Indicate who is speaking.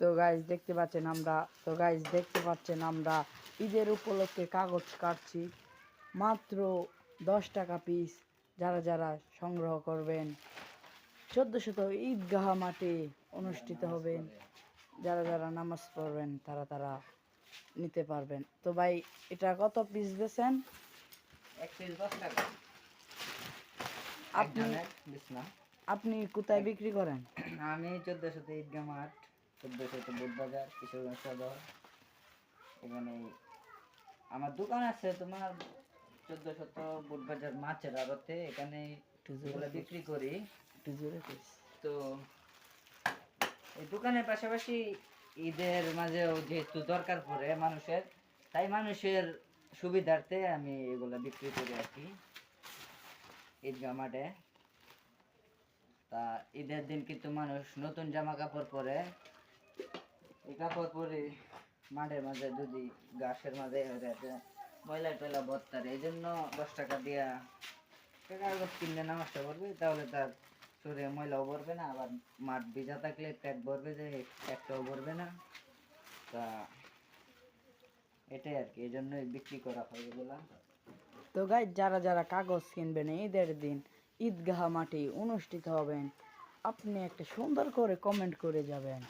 Speaker 1: তো গাইজ দেখতে পাচ্ছেন আমরা ঈদের উপলক্ষে কাগজ কাটছি মাত্র 10 টাকা পিস। যারা যারা সংগ্রহ করবেন 1400 ঈদগাহ মাঠে অনুষ্ঠিত হবেন, যারা যারা নামাজ পড়বেন তারা তারা নিতে পারবেন। তো ভাই এটা কত পিস বেচেন?
Speaker 2: এক পিস 10 টাকা।
Speaker 1: আপনি আপনি কোথায় বিক্রি করেন?
Speaker 2: আমি 1400 ঈদগাহ মাঠ, 1400 বুট বাজার, কিশোরগঞ্জ সদর। এখানে আমার দোকান আছে তোমার 1400 বুট বাজার মাছের আড়তে। এখানে বিক্রি করি। তো এই দোকানের পাশাপাশি ঈদের মাঝেও যেহেতু দরকার পড়ে মানুষের, তাই মানুষের সুবিধার্থে আমি এগুলা বিক্রি করি আর কি ঈদগাহ মাঠে। তা ঈদের দিন কিন্তু মানুষ নতুন জামা কাপড় পরে, এই কাপড় পরে মাঠের মাঝে যদি ঘাসের মাঝে ময়লা টয়লা ভর্তার, এই জন্য 10 টাকা দিয়া কাগজ কিনলে নামাজটা পড়বে, তাহলে তার শরীরে ময়লাও ভরবে না, আবার মাঠ ভিজা থাকলে পেট ভরবে, যে একটাও ভরবে না। তা এটাই আর কি, এই জন্যই বিক্রি করা হয় এগুলা।
Speaker 1: তো গাইজ যারা যারা কাগজ কিনবেন ঈদের দিন ঈদগাহ মাঠে অনুষ্ঠিত হবেন, আপনি একটা সুন্দর করে কমেন্ট করে যাবেন।